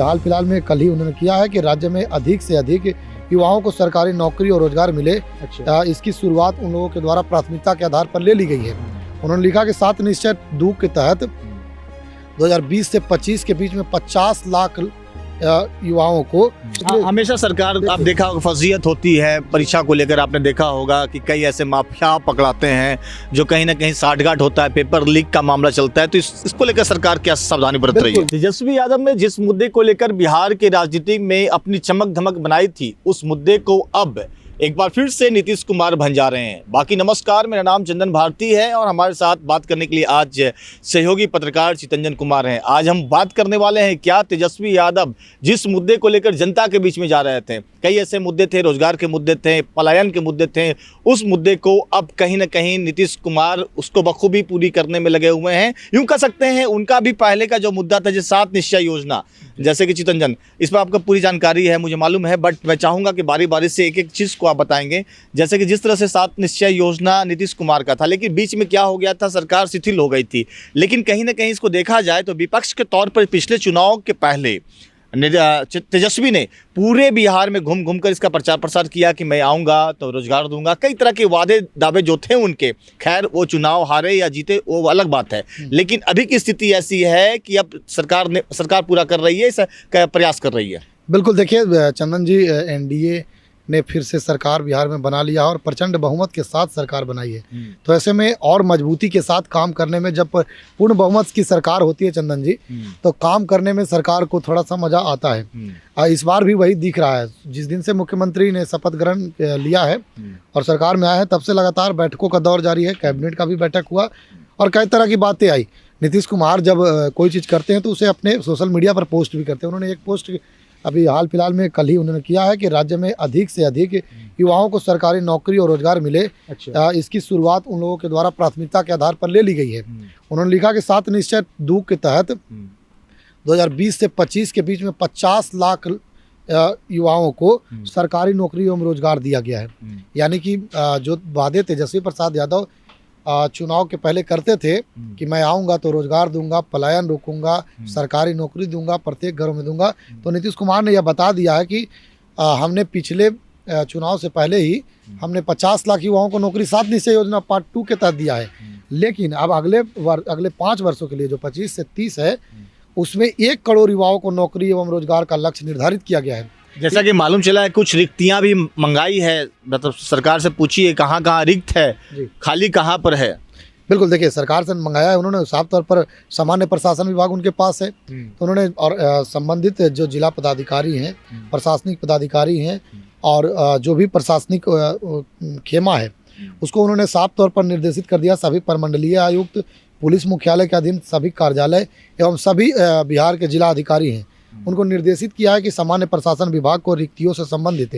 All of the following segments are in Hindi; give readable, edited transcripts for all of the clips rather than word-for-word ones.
हाल फिलहाल में कल ही उन्होंने किया है कि राज्य में अधिक से अधिक युवाओं को सरकारी नौकरी और रोजगार मिले। अच्छा। इसकी शुरुआत उन लोगों के द्वारा प्राथमिकता के आधार पर ले ली गई है। उन्होंने लिखा कि 7 निश्चय 2 के तहत 2020 से 25 के बीच में 50 लाख युवाओं को हमेशा सरकार आप देखा होगा फजीयत होती है परीक्षा को लेकर। आपने देखा होगा कि कई ऐसे माफिया पकड़ाते हैं जो कहीं ना कहीं साठगांठ होता है, पेपर लीक का मामला चलता है। तो इसको लेकर सरकार क्या सावधानी बरत रही है? तेजस्वी यादव ने जिस मुद्दे को लेकर बिहार की राजनीति में अपनी चमक धमक बनाई थी, उस मुद्दे को अब एक बार फिर से नीतीश कुमार भंजा रहे हैं। बाकी नमस्कार, मेरा नाम चंदन भारती है और हमारे साथ बात करने के लिए आज सहयोगी पत्रकार चितरंजन कुमार हैं। आज हम बात करने वाले हैं क्या तेजस्वी यादव जिस मुद्दे को लेकर जनता के बीच में जा रहे थे, कई ऐसे मुद्दे थे, रोजगार के मुद्दे थे, पलायन के मुद्दे थे, उस मुद्दे को अब कहीं ना कहीं नीतीश कुमार उसको बखूबी पूरी करने में लगे हुए हैं। यूं कह सकते हैं उनका भी पहले का जो मुद्दा था, जैसे 7 निश्चय योजना, जैसे कि चितरंजन, इस पर आपको पूरी जानकारी है, मुझे मालूम है, बट मैं चाहूँगा कि बारी बारी से एक एक चीज़ को आप बताएंगे। जैसे कि जिस तरह से 7 निश्चय योजना नीतीश कुमार का था, लेकिन बीच में क्या हो गया था, सरकार शिथिल हो गई थी। लेकिन कहीं ना कहीं इसको देखा जाए तो विपक्ष के तौर पर पिछले चुनाव के पहले तेजस्वी ने पूरे बिहार में घूम घूम कर इसका प्रचार प्रसार किया कि मैं आऊँगा तो रोजगार दूंगा। कई तरह के वादे दावे जो थे उनके, खैर वो चुनाव हारे या जीते वो अलग बात है, लेकिन अभी की स्थिति ऐसी है कि अब सरकार पूरा कर रही है, इसका प्रयास कर रही है। बिल्कुल, देखिए चंदन जी, एनडीए ने फिर से सरकार बिहार में बना लिया और प्रचंड बहुमत के साथ सरकार बनाई है। तो ऐसे में और मजबूती के साथ काम करने में, जब पूर्ण बहुमत की सरकार होती है चंदन जी, तो काम करने में सरकार को थोड़ा सा मजा आता है। इस बार भी वही दिख रहा है। जिस दिन से मुख्यमंत्री ने शपथ ग्रहण लिया है और सरकार में आया है, तब से लगातार बैठकों का दौर जारी है। कैबिनेट का भी बैठक हुआ और कई तरह की बातें आई। नीतीश कुमार जब कोई चीज़ करते हैं तो उसे अपने सोशल मीडिया पर पोस्ट भी करते हैं। उन्होंने एक पोस्ट अभी हाल फिलहाल में कल ही उन्होंने किया है कि राज्य में अधिक से अधिक युवाओं को सरकारी नौकरी और रोजगार मिले। अच्छा। इसकी शुरुआत उन लोगों के द्वारा प्राथमिकता के आधार पर ले ली गई है। उन्होंने लिखा कि 7 निश्चय 2 के तहत 2020 से 25 के बीच में 50 लाख युवाओं को सरकारी नौकरी एवं रोजगार दिया गया है। यानी कि जो वादे तेजस्वी प्रसाद यादव चुनाव के पहले करते थे कि मैं आऊँगा तो रोजगार दूंगा, पलायन रोकूंगा, सरकारी नौकरी दूंगा, प्रत्येक घरों में दूंगा, तो नीतीश कुमार ने यह बता दिया है कि हमने पिछले चुनाव से पहले ही हमने 50 लाख युवाओं को नौकरी 7 निश्चय योजना पार्ट 2 के तहत दिया है। लेकिन अब अगले 5 वर्षों के लिए जो 25 से 30 है, उसमें 1 करोड़ युवाओं को नौकरी एवं रोजगार का लक्ष्य निर्धारित किया गया है। जैसा कि मालूम चला है कुछ रिक्तियां भी मंगाई है, मतलब सरकार से पूछिए कहाँ कहाँ रिक्त है, खाली कहाँ पर है। बिल्कुल, देखिए सरकार से मंगाया है उन्होंने। साफ तौर पर सामान्य प्रशासन विभाग उनके पास है, तो उन्होंने और संबंधित जो जिला पदाधिकारी हैं, प्रशासनिक पदाधिकारी हैं और जो भी प्रशासनिक खेमा है, उसको उन्होंने साफ तौर पर निर्देशित कर दिया। सभी प्रमंडलीय आयुक्त, पुलिस मुख्यालय के अधीन सभी कार्यालय एवं सभी बिहार के जिला अधिकारी हैं, उनको निर्देशित किया है कि सामान्य प्रशासन विभाग को रिक्तियों से संबंधित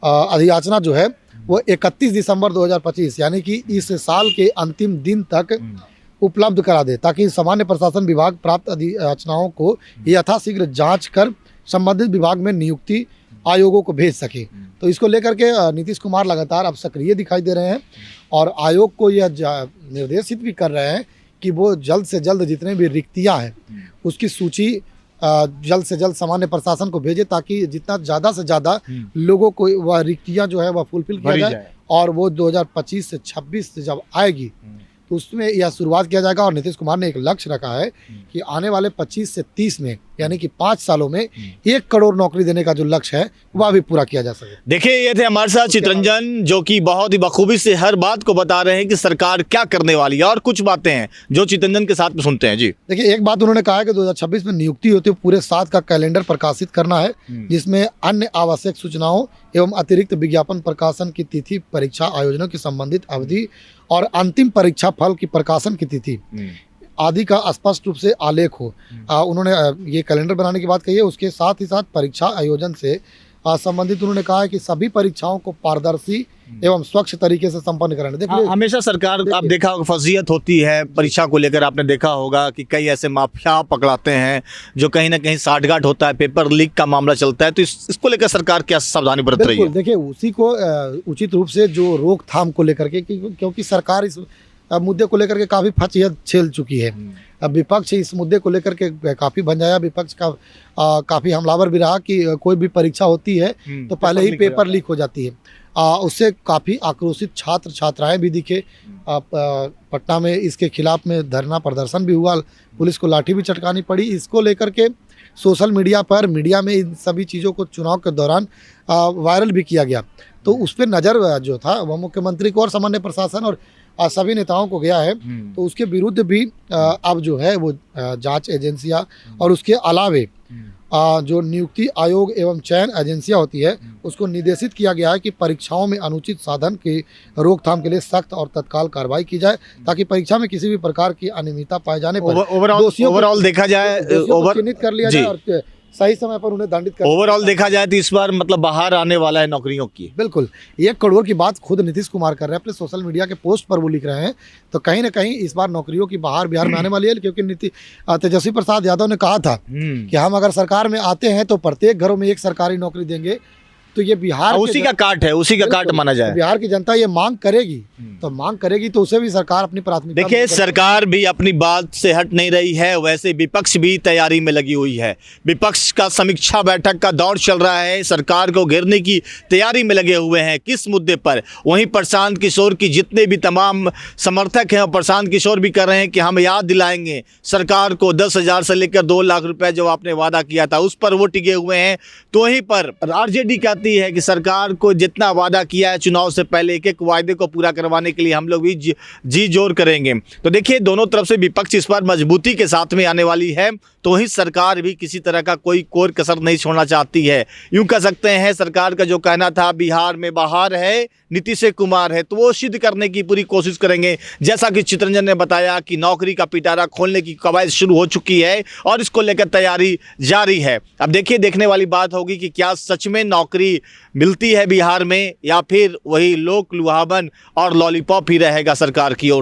अधियाचना जो है वो 31 दिसंबर 2025 यानी कि इस साल के अंतिम दिन तक उपलब्ध करा दे, ताकि सामान्य प्रशासन विभाग प्राप्त अधियाचनाओं को यथाशीघ्र जांच कर संबंधित विभाग में नियुक्ति आयोगों को भेज सके। तो इसको लेकर के नीतीश कुमार लगातार अब सक्रिय दिखाई दे रहे हैं और आयोग को यह निर्देशित भी कर रहे हैं कि वो जल्द से जल्द जितने भी रिक्तियाँ हैं उसकी सूची जल्द से जल्द सामान्य प्रशासन को भेजे, ताकि जितना ज़्यादा से ज़्यादा लोगों को वह रिक्तियाँ जो है वह फुलफिल किया जाए और वो 2025 से 26 से जब आएगी तो उसमें यह शुरुआत किया जाएगा। और नीतीश कुमार ने एक लक्ष्य रखा है कि आने वाले 25 से 30 में यानी कि 5 सालों में 1 करोड़ नौकरी देने का जो लक्ष्य है वह भी पूरा किया जा सके। देखिए, ये थे हमारे साथ चितरंजन, जो कि बहुत ही बखूबी से हर बात को बता रहे हैं कि सरकार क्या करने वाली है। और कुछ बातें हैं जो चितरंजन के साथ में सुनते हैं। जी देखिए, एक बात उन्होंने कहा है कि 2026 में नियुक्ति होती है, पूरे 7 का कैलेंडर प्रकाशित करना है, जिसमें अन्य आवश्यक सूचनाओं एवं अतिरिक्त विज्ञापन प्रकाशन की तिथि, परीक्षा आयोजनों की संबंधित अवधि और अंतिम परीक्षा फल की प्रकाशन की तिथि आदि का स्पष्ट रूप से आलेख हो। उन्होंने ये कैलेंडर बनाने की बात कही है। उसके साथ ही साथ परीक्षा आयोजन से संबंधित उन्होंने कहा है कि सभी परीक्षाओं को पारदर्शी एवं स्वच्छ तरीके से संपन्न कराना। देखिए, हमेशा सरकार आप देखा होगा फजीयत होती है परीक्षा को लेकर। आपने देखा होगा कि कई ऐसे माफिया पकड़ाते हैं जो कहीं ना कहीं साठगांठ होता है, पेपर लीक का मामला चलता है। तो इसको लेकर सरकार क्या सावधानी बरत रही है? देखिए, उसी को उचित रूप से जो रोकथाम को लेकर के, क्योंकि सरकार इस मुद्दे को लेकर के काफ़ी फचयत झेल चुकी है। अब विपक्ष इस मुद्दे को लेकर के काफ़ी भंजाया, विपक्ष का काफ़ी हमलावर भी रहा कि कोई भी परीक्षा होती है तो पहले ही पेपर लीक हो जाती है। उससे काफ़ी आक्रोशित छात्र छात्राएं भी दिखे। पटना में इसके खिलाफ में धरना प्रदर्शन भी हुआ, पुलिस को लाठी भी चटकानी पड़ी। इसको लेकर के सोशल मीडिया पर, मीडिया में इन सभी चीज़ों को चुनाव के दौरान वायरल भी किया गया। तो उस पर नज़र जो था वह मुख्यमंत्री को और सामान्य प्रशासन और सभी नेताओं को गया है। तो उसके विरुद्ध भी अब जो है वो जांच एजेंसियां और उसके अलावे जो नियुक्ति आयोग एवं चयन एजेंसियां होती है उसको निर्देशित किया गया है कि परीक्षाओं में अनुचित साधन की रोकथाम के लिए सख्त और तत्काल कार्रवाई की जाए, ताकि परीक्षा में किसी भी प्रकार की अनियमितता पाए जाने पर ओवरऑल देखा जाए, चिन्हित कर लिया जाए और सही समय पर उन्हें दंडित कर। ओवरऑल देखा जाए तो इस बार मतलब बाहर आने वाला है नौकरियों की। बिल्कुल 1 करोड़ की बात खुद नीतीश कुमार कर रहे हैं, अपने सोशल मीडिया के पोस्ट पर वो लिख रहे हैं। तो कहीं ना कहीं इस बार नौकरियों की बाहर बिहार में आने वाली है, क्योंकि तेजस्वी प्रसाद यादव ने कहा था कि हम अगर सरकार में आते हैं तो प्रत्येक घरों में एक सरकारी नौकरी देंगे। तो ये बिहार उसी का काट है, उसी का काट माना जाए। बिहार की जनता ये मांग करेगी, तो मांग करेगी तो उसे भी सरकार अपनी प्राथमिकता। देखिए, सरकार भी अपनी बात से हट नहीं रही है, वैसे विपक्ष भी तैयारी में लगी हुई है। विपक्ष का समीक्षा बैठक का दौर चल रहा है, सरकार को घेरने की तैयारी में लगे हुए हैं। किस मुद्दे पर? वहीं प्रशांत किशोर की जितने भी तमाम समर्थक हैं, प्रशांत किशोर भी कर रहे हैं कि हम याद दिलाएंगे सरकार को 10,000 से लेकर 2 लाख रुपए जो आपने वादा किया था उस पर वो टिके हुए हैं। तो वहीं पर आरजेडी कहती है कि सरकार को जितना वादा किया है चुनाव से पहले, एक एक वायदे को पूरा करवाने के लिए हम लोग भी जी जोर करेंगे। तो देखिए, दोनों तरफ से विपक्ष इस बार मजबूती के साथ में आने वाली है। तो ही सरकार भी किसी तरह का कोई कोर कसर नहीं छोड़ना चाहती है। यूं कह सकते हैं सरकार का जो कहना था बिहार में बाहर है, नीतीश कुमार है, तो वो सिद्ध करने की पूरी कोशिश करेंगे। जैसा कि चितरंजन ने बताया कि नौकरी का पिटारा खोलने की कवायद शुरू हो चुकी है और इसको लेकर तैयारी जारी है। अब देखिए, देखने वाली बात होगी कि क्या सच में नौकरी मिलती है बिहार में, या फिर वही लोक लुभावन और लॉलीपॉप ही रहेगा सरकार की ओर।